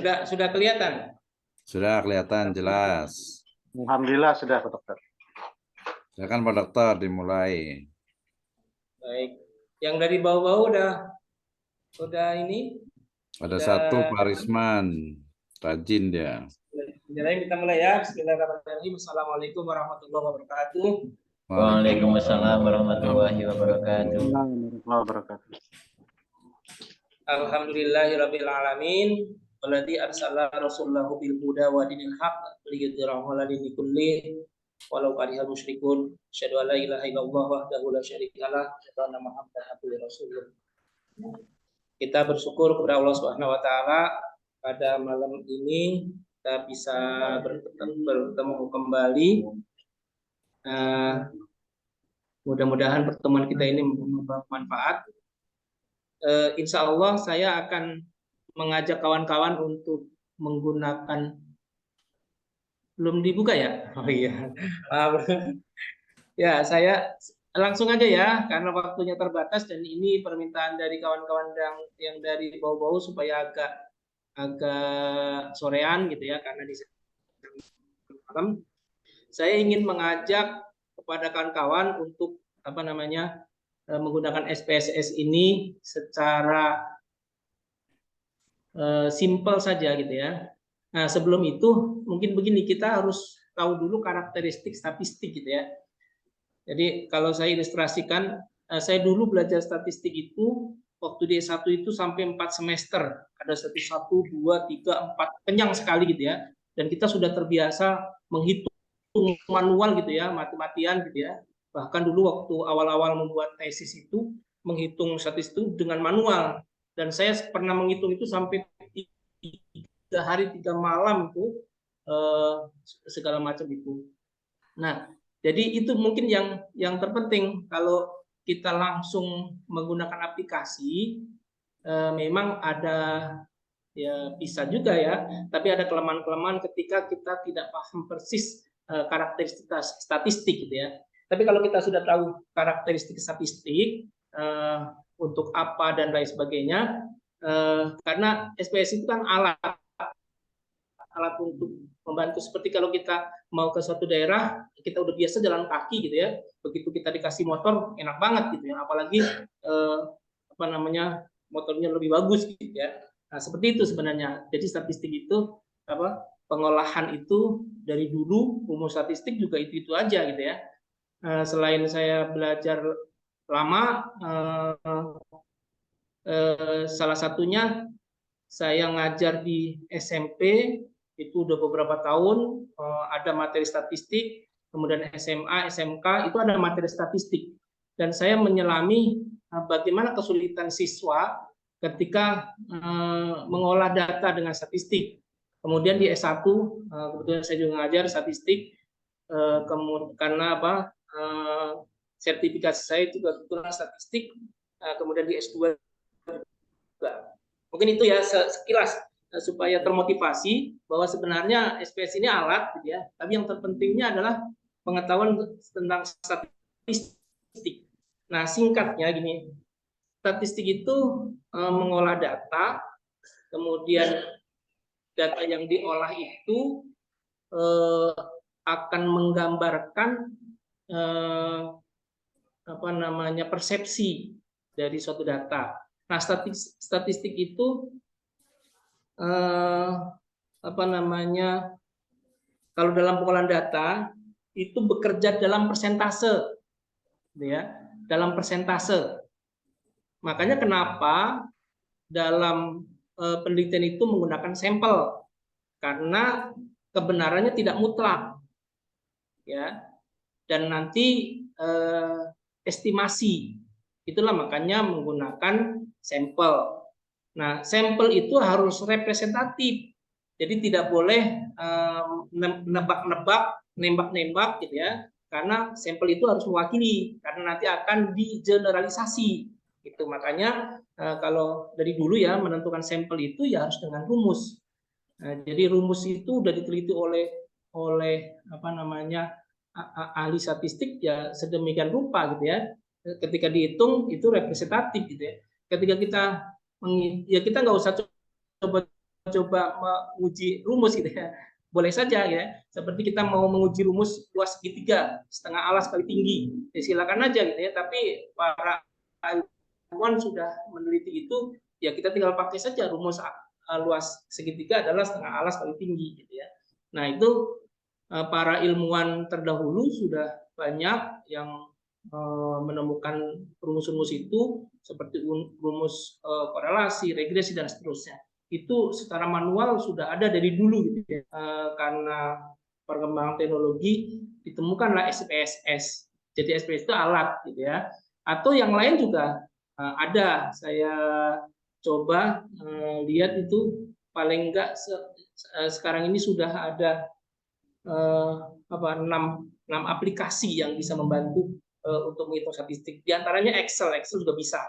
Sudah kelihatan? Sudah kelihatan jelas. Alhamdulillah sudah, Pak Dokter. Silakan Pak Dokter dimulai. Baik. Yang dari bawah-bawah udah ini? Ada satu Pak Risman, rajin dia. Jadi kita mulai ya. Bismillahirrahmanirrahim. Assalamualaikum warahmatullahi wabarakatuh. Waalaikumsalam warahmatullahi wabarakatuh. Alhamdulillahirabbil alamin. Walladzi arsala rasulahu bil huda wa dinil haqq liyudhhirahu 'ala dini kulli walau karihal musyrikun. Asyhadu an la ilaha illallah wahdahu la syarikalah wa anna muhammadan abduhu rasulullah. Kita bersyukur kepada Allah Subhanahu wa taala pada malam ini kita bisa bertemu kembali. Mudah-mudahan pertemuan kita ini membawa manfaat. Insya Allah saya akan mengajak kawan-kawan untuk menggunakan, belum dibuka ya? Oh iya, ya saya langsung aja ya karena waktunya terbatas dan ini permintaan dari kawan-kawan yang dari bau-bau supaya agak sorean gitu ya, karena di malam saya ingin mengajak kepada kawan-kawan untuk menggunakan SPSS ini secara simple saja gitu ya. Nah, sebelum itu mungkin begini, kita harus tahu dulu karakteristik statistik gitu ya. Jadi kalau saya ilustrasikan, saya dulu belajar statistik itu waktu di S1 itu sampai 4 semester. Ada statistik 1, 2, 3, 4, kenyang sekali gitu ya. Dan kita sudah terbiasa menghitung manual gitu ya, mati-matian gitu ya. Bahkan dulu waktu awal-awal membuat tesis itu menghitung statistik itu dengan manual. Dan saya pernah menghitung itu sampai 3 hari 3 malam itu segala macam itu. Nah, jadi itu mungkin yang terpenting kalau kita langsung menggunakan aplikasi. Memang ada ya bisa juga ya, tapi ada kelemahan-kelemahan ketika kita tidak paham persis karakteristik statistik gitu ya. Tapi kalau kita sudah tahu karakteristik statistik untuk apa dan lain sebagainya, karena SPS itu kan alat untuk membantu. Seperti kalau kita mau ke suatu daerah, kita udah biasa jalan kaki gitu ya, begitu kita dikasih motor enak banget gitu ya, apalagi motornya lebih bagus gitu ya. Nah, seperti itu sebenarnya. Jadi statistik itu pengolahan itu dari dulu, umum statistik juga itu aja gitu ya. Selain saya belajar lama, salah satunya saya ngajar di SMP itu udah beberapa tahun, ada materi statistik, kemudian SMA, SMK itu ada materi statistik, dan saya menyelami bagaimana kesulitan siswa ketika mengolah data dengan statistik. Kemudian di S1 kebetulan saya juga ngajar statistik, karena sertifikasi saya juga kebetulan statistik. Kemudian di S2 juga. Mungkin itu ya sekilas supaya termotivasi bahwa sebenarnya SPS ini alat gitu ya, tapi yang terpentingnya adalah pengetahuan tentang statistik. Nah, singkatnya gini, statistik itu mengolah data, kemudian data yang diolah itu akan menggambarkan persepsi dari suatu data. Nah, statistik itu kalau dalam pengolahan data itu bekerja dalam persentase, ya, dalam persentase. Makanya kenapa dalam penelitian itu menggunakan sampel, karena kebenarannya tidak mutlak, ya, dan nanti estimasi. Itulah makanya menggunakan sampel. Nah, sampel itu harus representatif. Jadi tidak boleh nebak-nebak, nembak-nembak gitu ya. Karena sampel itu harus mewakili, karena nanti akan digeneralisasi. Gitu. Makanya kalau dari dulu ya menentukan sampel itu ya harus dengan rumus. Jadi rumus itu sudah diteliti oleh ahli statistik ya sedemikian rupa gitu ya. Ketika dihitung itu representatif gitu ya. Ketika kita nggak usah coba mencoba menguji rumus gitu ya, boleh saja ya. Seperti kita mau menguji rumus luas segitiga setengah alas kali tinggi, ya silakan aja gitu ya. Tapi para ilmuwan sudah meneliti itu, ya kita tinggal pakai saja rumus luas segitiga adalah setengah alas kali tinggi gitu ya. Nah itu para ilmuwan terdahulu sudah banyak yang menemukan rumus-rumus itu seperti rumus korelasi, regresi dan seterusnya. Itu secara manual sudah ada dari dulu gitu ya. Karena perkembangan teknologi ditemukanlah SPSS. Jadi SPSS itu alat gitu ya. Atau yang lain juga ada. Saya coba lihat itu paling enggak sekarang ini sudah ada 6 aplikasi yang bisa membantu untuk menghitung statistik. Di antaranya Excel juga bisa.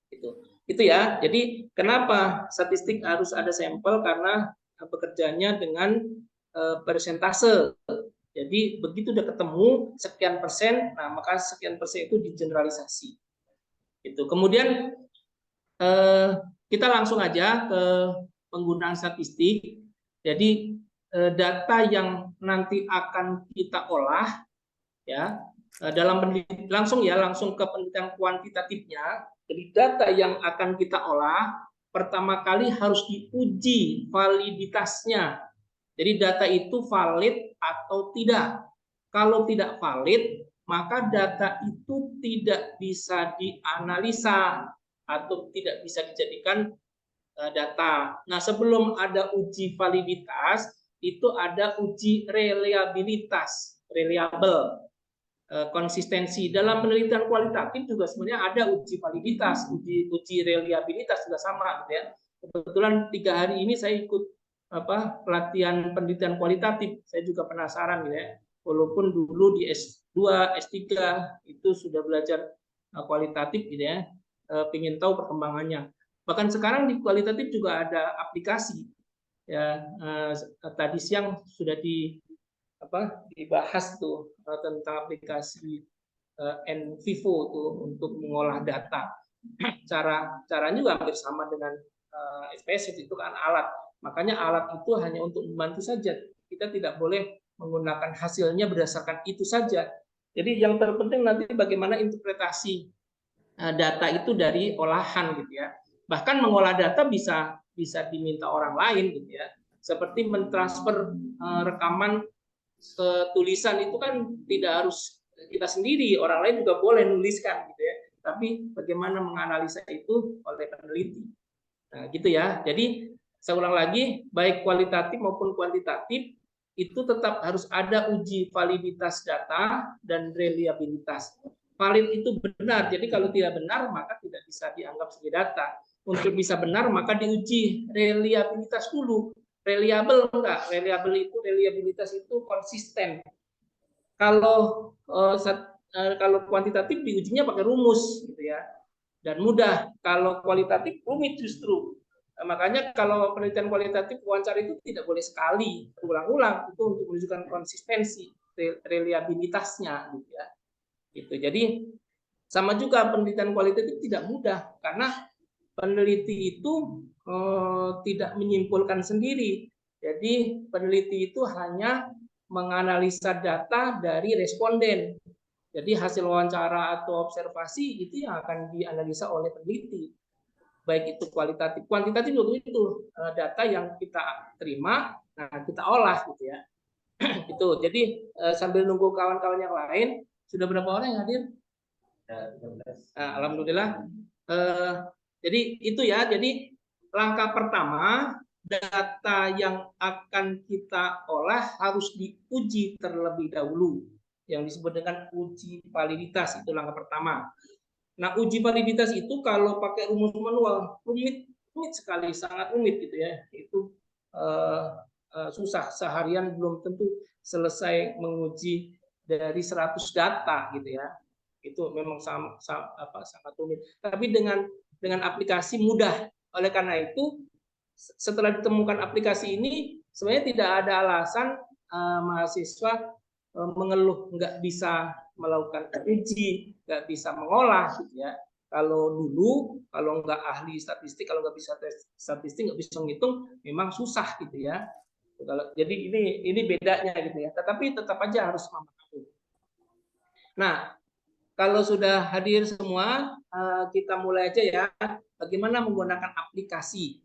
Itu ya. Jadi kenapa statistik harus ada sampel, karena bekerjanya dengan persentase. Jadi begitu udah ketemu sekian persen, nah maka sekian persen itu digeneralisasi. Itu. Kemudian kita langsung aja ke penggunaan statistik. Jadi data yang nanti akan kita olah ya dalam langsung ke penelitian kuantitatifnya. Jadi data yang akan kita olah pertama kali harus diuji validitasnya. Jadi data itu valid atau tidak. Kalau tidak valid, maka data itu tidak bisa dianalisa atau tidak bisa dijadikan data. Nah, sebelum ada uji validitas, itu ada uji reliabilitas, reliable, konsistensi. Dalam penelitian kualitatif juga sebenarnya ada uji validitas, uji reliabilitas juga sama, gitu ya. Kebetulan 3 hari ini saya ikut pelatihan penelitian kualitatif. Saya juga penasaran, gitu ya. Walaupun dulu di S2, S3 itu sudah belajar kualitatif, gitu ya. Pengen tahu perkembangannya. Bahkan sekarang di kualitatif juga ada aplikasi. Ya, tadi siang sudah dibahas tuh tentang aplikasi NVivo tuh untuk mengolah data. Caranya juga hampir sama dengan SPSS, itu kan alat. Makanya alat itu hanya untuk membantu saja. Kita tidak boleh menggunakan hasilnya berdasarkan itu saja. Jadi yang terpenting nanti bagaimana interpretasi data itu dari olahan gitu ya. Bahkan mengolah data bisa diminta orang lain gitu ya. Seperti mentransfer rekaman ke tulisan itu kan tidak harus kita sendiri, orang lain juga boleh nuliskan gitu ya. Tapi bagaimana menganalisa itu oleh peneliti. Nah, gitu ya. Jadi saya ulang lagi, baik kualitatif maupun kuantitatif itu tetap harus ada uji validitas data dan reliabilitas. Valid itu benar, jadi kalau tidak benar maka tidak bisa dianggap sebagai data. Untuk bisa benar maka diuji reliabilitas dulu. Reliable enggak? Reliabilitas itu konsisten. Kalau kuantitatif diujinya pakai rumus gitu ya. Dan mudah. Kalau kualitatif rumit justru. Makanya kalau penelitian kualitatif wawancara itu tidak boleh sekali, berulang-ulang, itu untuk menunjukkan konsistensi reliabilitasnya gitu ya. Gitu. Jadi sama juga penelitian kualitatif tidak mudah karena peneliti itu tidak menyimpulkan sendiri. Jadi peneliti itu hanya menganalisa data dari responden. Jadi hasil wawancara atau observasi itu yang akan dianalisa oleh peneliti. Baik itu kualitatif, kuantitatif juga itu data yang kita terima, nah kita olah gitu ya. Itu. Jadi sambil nunggu kawan-kawan yang lain, sudah berapa orang yang hadir? Alhamdulillah. Jadi itu ya. Jadi langkah pertama, data yang akan kita olah harus diuji terlebih dahulu, yang disebut dengan uji validitas. Itu langkah pertama. Nah, uji validitas itu kalau pakai rumus manual rumit sekali, sangat rumit gitu ya. Itu susah, seharian belum tentu selesai menguji dari 100 data gitu ya. Itu memang sangat rumit. Tapi dengan aplikasi mudah. Oleh karena itu, setelah ditemukan aplikasi ini, sebenarnya tidak ada alasan mahasiswa mengeluh nggak bisa melakukan uji, nggak bisa mengolah gitu ya. Kalau dulu, kalau nggak ahli statistik, kalau nggak bisa tes statistik, nggak bisa ngitung, memang susah gitu ya. Jadi ini bedanya gitu ya. Tetapi tetap aja harus memahami. Nah, kalau sudah hadir semua, kita mulai aja ya. Bagaimana menggunakan aplikasi.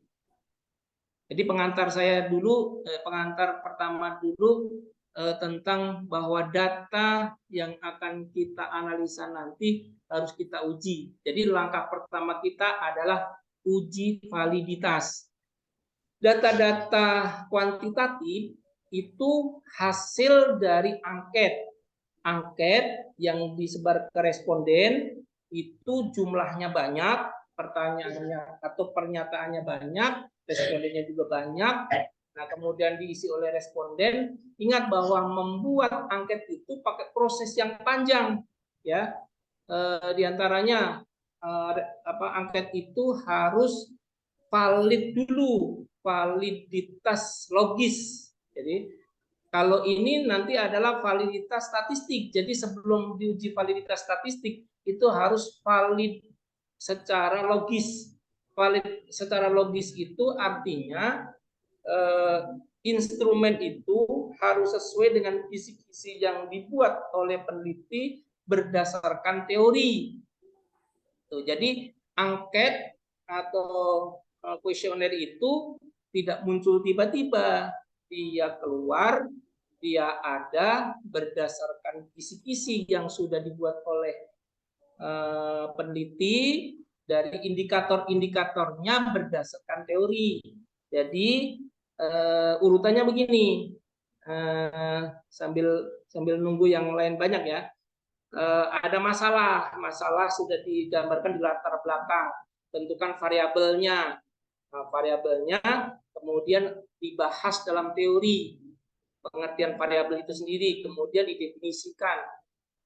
Jadi pengantar saya dulu, pengantar pertama dulu tentang bahwa data yang akan kita analisa nanti harus kita uji. Jadi langkah pertama kita adalah uji validitas. Data-data kuantitatif itu hasil dari angket yang disebar ke responden, itu jumlahnya banyak, pertanyaannya atau pernyataannya banyak, respondennya juga banyak. Nah, kemudian diisi oleh responden. Ingat bahwa membuat angket itu pakai proses yang panjang, ya. Di antaranya angket itu harus valid dulu, validitas logis. Jadi kalau ini nanti adalah validitas statistik. Jadi sebelum diuji validitas statistik itu harus valid secara logis. Valid secara logis itu artinya instrumen itu harus sesuai dengan kisi-kisi yang dibuat oleh peneliti berdasarkan teori. Jadi angket atau kuesioner itu tidak muncul tiba-tiba, dia keluar, dia ada berdasarkan kisi-kisi yang sudah dibuat oleh peneliti dari indikator-indikatornya berdasarkan teori. Jadi urutannya begini, sambil nunggu yang lain banyak ya. Ada masalah sudah digambarkan di latar belakang, tentukan variabelnya. Nah, variabelnya kemudian dibahas dalam teori, pengertian variabel itu sendiri, kemudian didefinisikan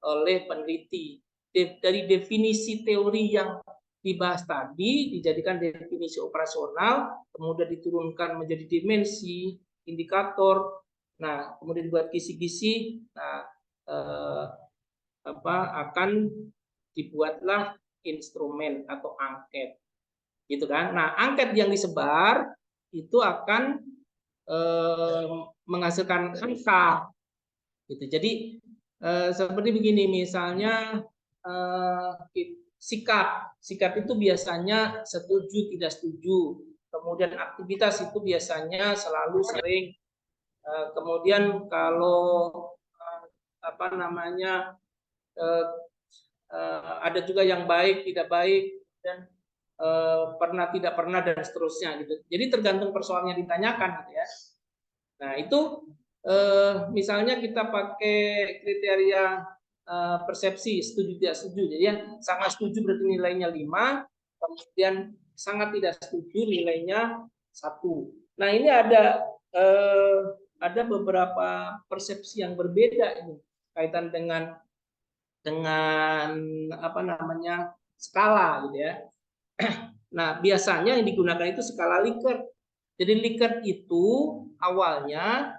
oleh peneliti. Dari definisi teori yang dibahas tadi dijadikan definisi operasional, kemudian diturunkan menjadi dimensi, indikator. Nah, kemudian dibuat kisi-kisi. Nah, akan dibuatlah instrumen atau angket, gitu kan. Nah, angket yang disebar itu akan menghasilkan angka, gitu. Jadi seperti begini, misalnya sikap itu biasanya setuju tidak setuju, kemudian aktivitas itu biasanya selalu sering, kemudian kalau ada juga yang baik tidak baik dan pernah tidak pernah dan seterusnya gitu. Jadi tergantung persoalannya ditanyakan gitu ya. Nah itu misalnya kita pakai kriteria persepsi setuju tidak setuju. Jadi yang sangat setuju berarti nilainya 5, kemudian sangat tidak setuju nilainya 1. Nah ini ada beberapa persepsi yang berbeda ini kaitan dengan skala gitu ya. Nah, biasanya yang digunakan itu skala Likert. Jadi Likert itu awalnya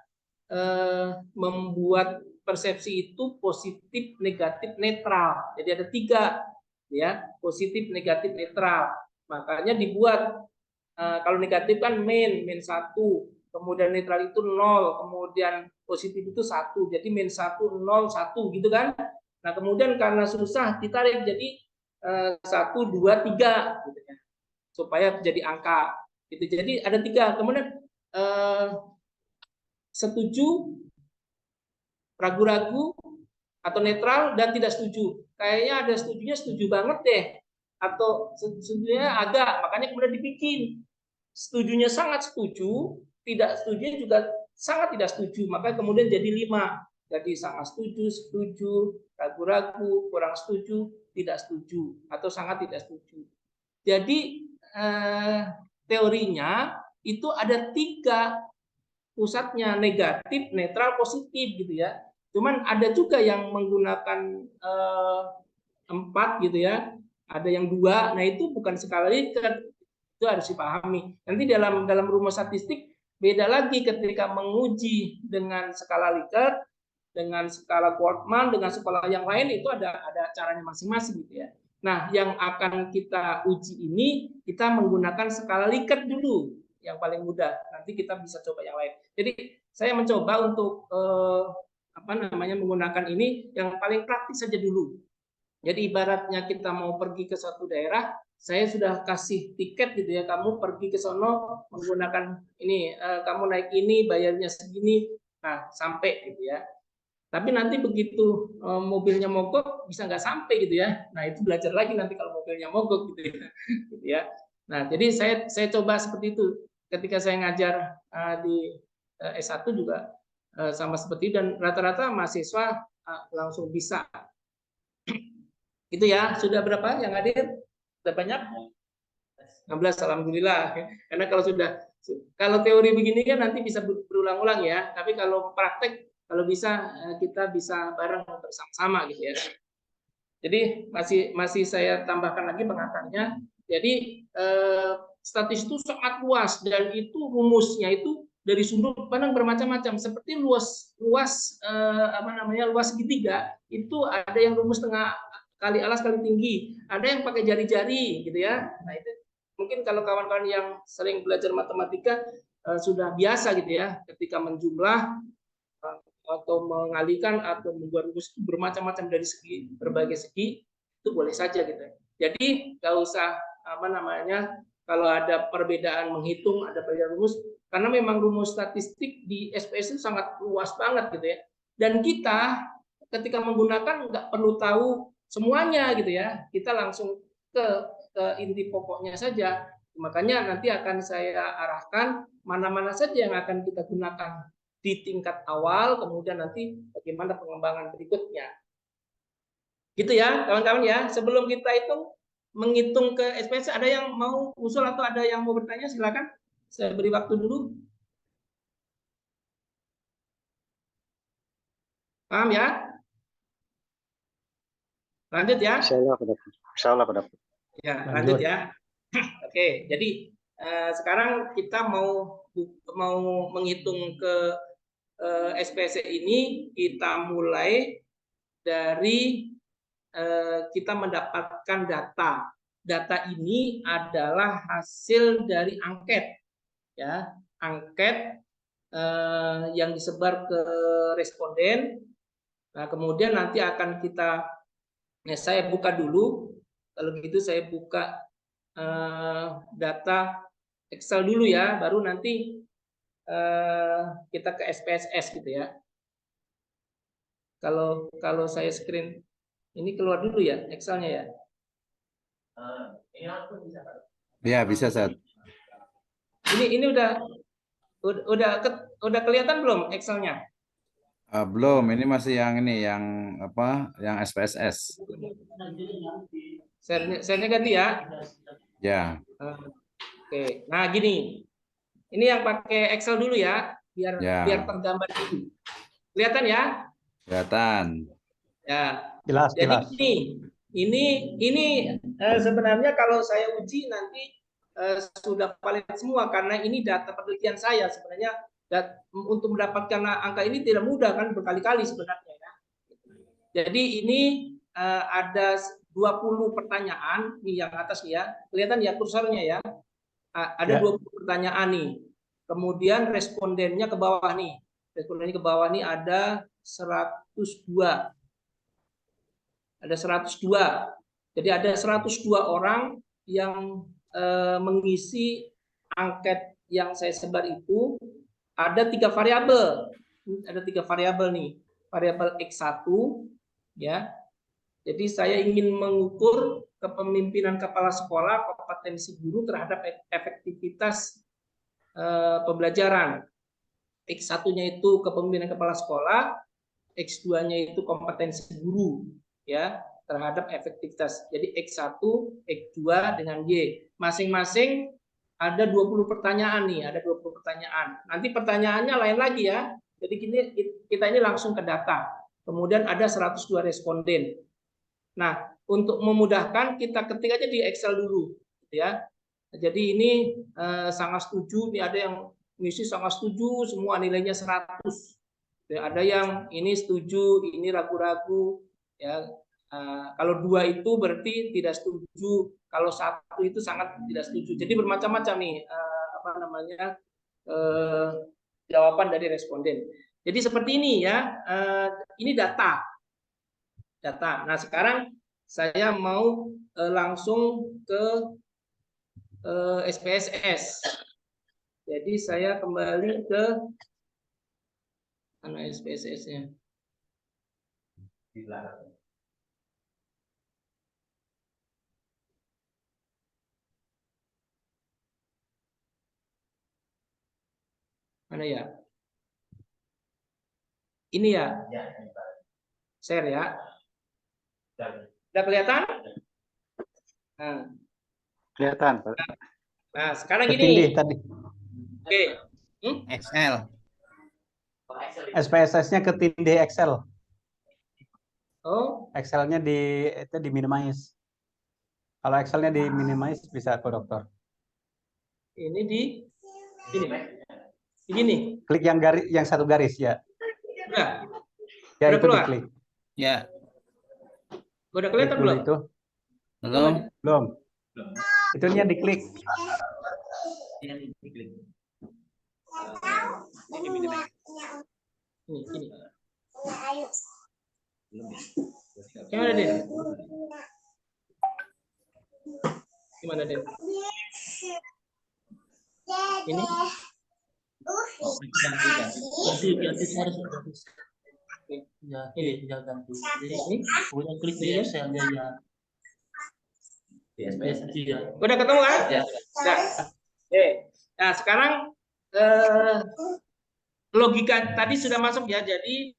membuat persepsi itu positif, negatif, netral. Jadi ada 3 ya, positif, negatif, netral. Makanya dibuat kalau negatif kan min 1, kemudian netral itu 0, kemudian positif itu 1. Jadi min 1, 0, 1 gitu kan. Nah, kemudian karena susah ditarik jadi 1, 2, 3 gitu ya. Supaya jadi angka. Gitu. Jadi ada 3. Kemudian setuju, ragu-ragu, atau netral dan tidak setuju. Kayaknya ada setujunya setuju banget deh, atau setujunya agak, makanya kemudian dibikin. Setujunya sangat setuju, tidak setuju juga sangat tidak setuju, maka kemudian jadi 5. Jadi sangat setuju, setuju, ragu-ragu, kurang setuju, tidak setuju, atau sangat tidak setuju. Jadi teorinya itu ada 3 pusatnya, negatif, netral, positif gitu ya. Cuman ada juga yang menggunakan 4 gitu ya. Ada yang 2, nah itu bukan skala Likert, itu harus dipahami. Nanti dalam rumus statistik beda lagi ketika menguji dengan skala Likert, dengan skala Boltzmann, dengan skala yang lain itu ada caranya masing-masing gitu ya. Nah, yang akan kita uji ini, kita menggunakan skala Likert dulu, yang paling mudah. Nanti kita bisa coba yang lain. Jadi saya mencoba untuk menggunakan ini yang paling praktis saja dulu. Jadi ibaratnya kita mau pergi ke suatu daerah, saya sudah kasih tiket gitu ya, kamu pergi ke sono menggunakan ini, kamu naik ini, bayarnya segini, nah sampai gitu ya. Tapi nanti begitu mobilnya mogok bisa nggak sampai gitu ya. Nah itu belajar lagi nanti kalau mobilnya mogok gitu ya. Gitu ya. Nah jadi saya coba seperti itu. Ketika saya ngajar di S1 juga sama seperti itu, dan rata-rata mahasiswa langsung bisa. Itu ya. Sudah berapa yang hadir? Sudah banyak? 16, alhamdulillah. Karena kalau teori begini kan nanti bisa berulang-ulang ya. Tapi kalau praktek, kalau bisa kita bisa bareng bersama-sama gitu ya. Jadi masih saya tambahkan lagi pengantarnya. Jadi statis itu sangat luas, dan itu rumusnya itu dari sudut pandang bermacam-macam. Seperti luas segitiga itu ada yang rumus tengah kali alas kali tinggi, ada yang pakai jari-jari gitu ya. Nah itu mungkin kalau kawan-kawan yang sering belajar matematika sudah biasa gitu ya, ketika menjumlah atau mengalihkan atau membuat rumus bermacam-macam dari berbagai segi, itu boleh saja gitu. Jadi nggak usah kalau ada perbedaan menghitung, ada perbedaan rumus, karena memang rumus statistik di SPS itu sangat luas banget gitu ya. Dan kita ketika menggunakan nggak perlu tahu semuanya gitu ya, kita langsung ke inti pokoknya saja. Makanya nanti akan saya arahkan mana-mana saja yang akan kita gunakan di tingkat awal, kemudian nanti bagaimana pengembangan berikutnya. Gitu ya, kawan-kawan ya. Sebelum kita menghitung ke SPS, ada yang mau usul atau ada yang mau bertanya, silakan. Saya beri waktu dulu. Paham ya? Lanjut ya. Insyaallah, Pak Dokter. Ya, lanjut ya. Oke, jadi sekarang kita mau menghitung ke SPSC ini. Kita mulai dari kita mendapatkan data. Data ini adalah hasil dari angket, ya, angket yang disebar ke responden. Nah, kemudian nanti akan saya buka dulu. Kalau begitu saya buka data Excel dulu ya, baru nanti kita ke SPSS gitu ya. Kalau saya screen ini keluar dulu ya Excelnya ya. Ya bisa saat. Ini udah kelihatan belum Excelnya? Belum, ini masih yang ini yang SPSS. Share-nya ganti ya. Ya. Oke, nah gini, ini yang pakai Excel dulu ya, biar tergambar dulu. Kelihatan ya? Kelihatan. Ya. Jelas. Jadi ini sebenarnya kalau saya uji nanti sudah valid semua, karena ini data penelitian saya sebenarnya. Untuk mendapatkan angka ini tidak mudah kan, berkali-kali sebenarnya ya. Jadi ini ada 20 pertanyaan nih yang atas nih ya. Kelihatan ya kursornya ya. Ada 20 pertanyaan nih. Kemudian respondennya ke bawah nih. Respondennya ke bawah nih ada 102. Ada 102. Jadi ada 102 orang yang mengisi angket yang saya sebar itu. Ada 3 variabel. Ada 3 variabel nih. Variabel X1 ya. Jadi saya ingin mengukur kepemimpinan kepala sekolah, kompetensi guru terhadap efektivitas pembelajaran. X1-nya itu kepemimpinan kepala sekolah, X2-nya itu kompetensi guru ya terhadap efektivitas. Jadi X1, X2 dengan Y. Masing-masing ada 20 pertanyaan nih, ada 20 pertanyaan. Nanti pertanyaannya lain lagi ya. Jadi kita ini langsung ke data. Kemudian ada 102 responden. Nah, untuk memudahkan kita ketik aja di Excel dulu, gitu ya. Jadi ini sangat setuju, ini ada yang ngisi sangat setuju, semua nilainya 100. Ada yang ini setuju, ini ragu-ragu, ya. Kalau 2 itu berarti tidak setuju, kalau 1 itu sangat tidak setuju. Jadi bermacam-macam nih jawaban dari responden. Jadi seperti ini ya. Ini data. Nah, sekarang saya mau langsung ke SPSS. Jadi saya kembali ke mana SPSS-nya. Mana ya? Ini ya. Share ya. Sudah kelihatan? Nah. Kelihatan, Pak. Nah, sekarang gini. Tadi. Oke. Excel. SPSS-nya ketindih Excel. Oh, Excel-nya di minimize. Kalau Excel-nya di minimize bisa ke dokter. ini di sini. Begini. Klik yang satu garis ya. Udah. Ya Udah itu keluar? diklik. Ya. Udah kelihatan Klik dulu belum? itu. Belum. Itunya diklik. Ini. Gimana, Den? Gimana, Den? Ini? Ini ganti. Ini? Udah klik di Excel-nya ya. Udah ketemu kan? Ya. Nah, nah sekarang logika tadi sudah masuk ya. Jadi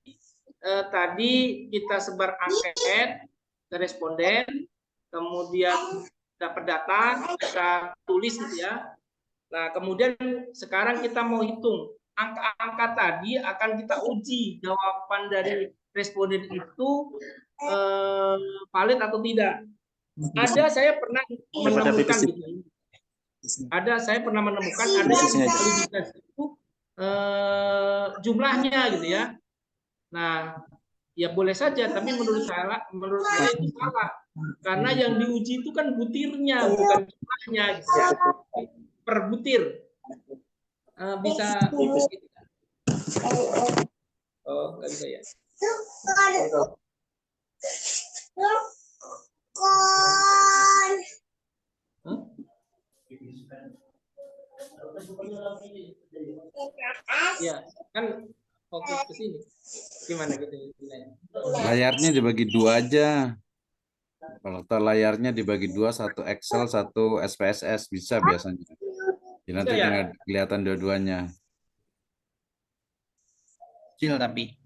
tadi kita sebar angket ke responden, kemudian dapat data, kita tulis gitu ya. Nah, kemudian sekarang kita mau hitung angka-angka tadi, akan kita uji jawaban dari responden itu valid atau tidak. Saya pernah menemukan gitu. Saya pernah menemukan ada yang validitas itu jumlahnya gitu ya. Nah, ya boleh saja, tapi menurut saya itu salah. Karena yang diuji itu kan butirnya, bukan jumlahnya gitu ya. Per butir. Bisa oh, nggak bisa ya. Ya, kan fokus ke sini. Gimana gitu? Layarnya dibagi 2 aja. Kalau layarnya dibagi 2, satu Excel, satu SPSS bisa biasanya. Jadi nanti tinggal kelihatan dua-duanya. Kecil tapi.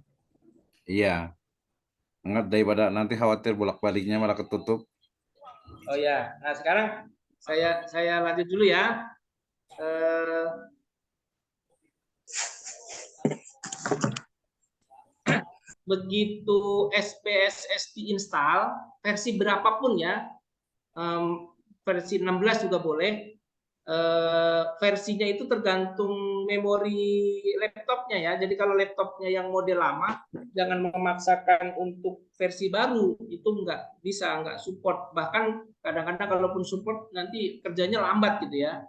Iya. Enggak, daripada nanti khawatir bolak-baliknya malah ketutup. Oh ya. Nah, sekarang saya lanjut dulu ya. Begitu SPSS diinstal, versi berapapun ya, versi 16 juga boleh, versinya itu tergantung memori laptopnya ya. Jadi kalau laptopnya yang model lama, jangan memaksakan untuk versi baru, itu nggak bisa, nggak support. Bahkan kadang-kadang kalaupun support nanti kerjanya lambat gitu ya.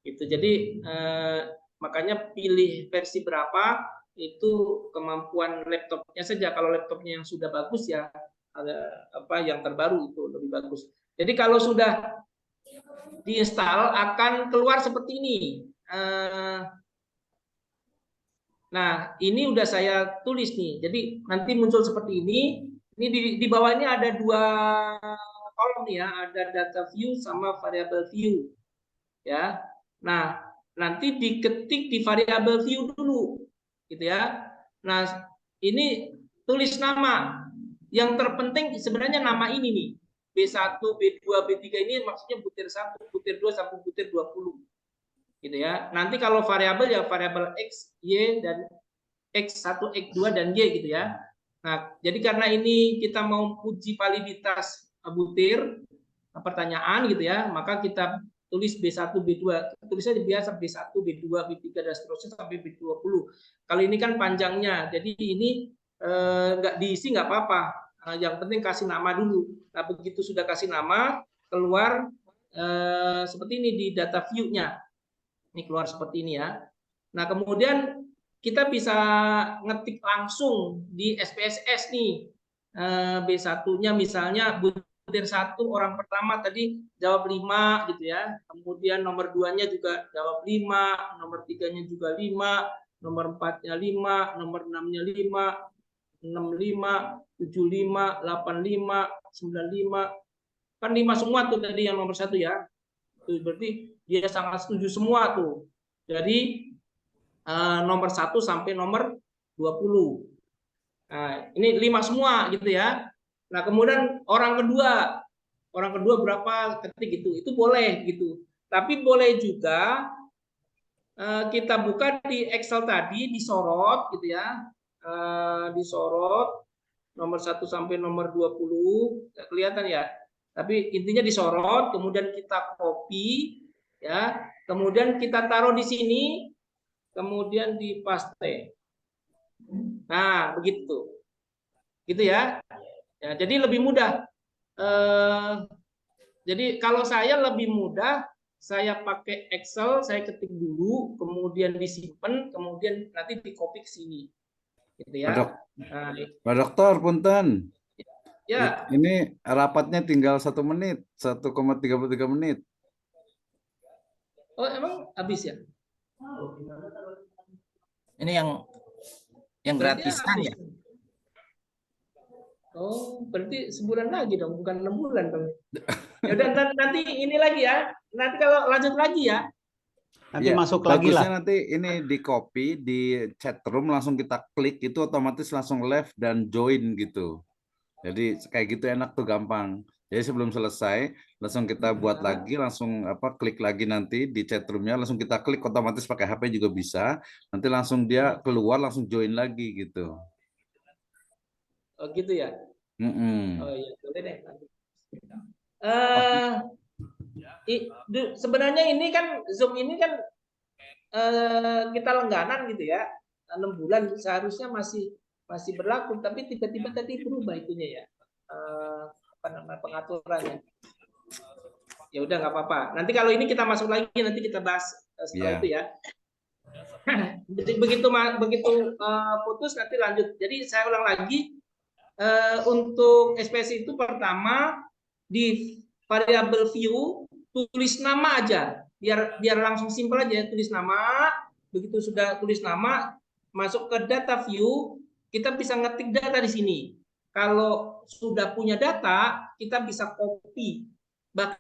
Gitu. Jadi makanya pilih versi berapa, itu kemampuan laptopnya saja. Kalau laptopnya yang sudah bagus ya ada yang terbaru itu lebih bagus. Jadi kalau sudah diinstal akan keluar seperti ini. Nah, ini udah saya tulis nih. Jadi nanti muncul seperti ini. Ini di bawahnya ada 2 kolom ya, ada data view sama variable view. Ya. Nah, nanti diketik di variable view dulu. Gitu ya. Nah, ini tulis nama. Yang terpenting sebenarnya nama ini nih. B1, B2, B3 ini maksudnya butir 1, butir 2 sampai butir 20. Gitu ya. Nanti kalau variabel ya variabel X, Y dan X1, X2 dan Y gitu ya. Nah, jadi karena ini kita mau uji validitas butir pertanyaan gitu ya, maka kita tulis B1, B2, tulis aja biasa B1, B2, B3 dan seterusnya sampai B20. Kalau ini kan panjangnya, jadi ini nggak diisi nggak apa-apa. Yang penting kasih nama dulu. Nah, begitu sudah kasih nama, keluar seperti ini di data view-nya. Ini keluar seperti ini ya. Nah, kemudian kita bisa ngetik langsung di SPSS nih. B1-nya misalnya butir 1 orang pertama tadi jawab 5 gitu ya. Kemudian nomor 2-nya juga jawab 5, nomor 3-nya juga 5, nomor 4-nya 5, nomor 6-nya 5, 65, 75, 85, 95. Kan 5 semua tuh tadi yang nomor 1 ya. Tuh, berarti dia sangat setuju semua tuh. Jadi nomor 1 sampai nomor 20. Nah, ini 5 semua gitu ya. Nah, kemudian orang kedua berapa ketik gitu. Itu boleh gitu. Tapi boleh juga kita buka di Excel tadi, disorot gitu ya. Disorot nomor 1 sampai nomor 20, kelihatan ya. Tapi intinya disorot, kemudian kita copy ya. Kemudian kita taruh di sini, kemudian di paste. Nah, begitu. Gitu ya. Ya, jadi lebih mudah. Jadi kalau saya lebih mudah, saya pakai Excel, saya ketik dulu, kemudian disimpan, kemudian nanti di copy ke sini. Gitu ya. Nah, Pak Dokter, punten. ya. Ini rapatnya tinggal 1 menit, 1,33 menit. Oh, emang habis ya? Ini yang gratisan ya. Oh, berarti sebulan lagi dong, bukan 6 bulan dong. Ya udah, nanti ini lagi ya. Nanti kalau lanjut lagi ya. Nanti Ya, masuk lagi bagusnya lah. nanti ini di copy di chat room, langsung kita klik itu otomatis langsung left dan join gitu. Jadi kayak gitu enak tuh, gampang. Jadi sebelum selesai langsung kita buat lagi, langsung klik lagi nanti di chat roomnya, langsung kita klik otomatis pakai HP juga bisa. Nanti langsung dia keluar, langsung join lagi gitu. Oh gitu ya. Mm-mm. Oh iya, boleh deh. Oh, Sebenarnya ini kan Zoom ini kan kita langganan gitu ya. 6 bulan seharusnya masih berlaku, tapi tiba-tiba tadi berubah itunya ya. Apa namanya pengaturannya. Ya udah nggak apa-apa. Nanti kalau ini kita masuk lagi, nanti kita bahas setelah itu ya. Jadi begitu putus nanti lanjut. Jadi saya ulang lagi, untuk SPSS itu pertama di variabel view tulis nama aja, biar langsung simpel aja, tulis nama. Begitu sudah tulis nama, masuk ke data view, kita bisa ngetik data di sini. Kalau sudah punya data, kita bisa copy. Bahkan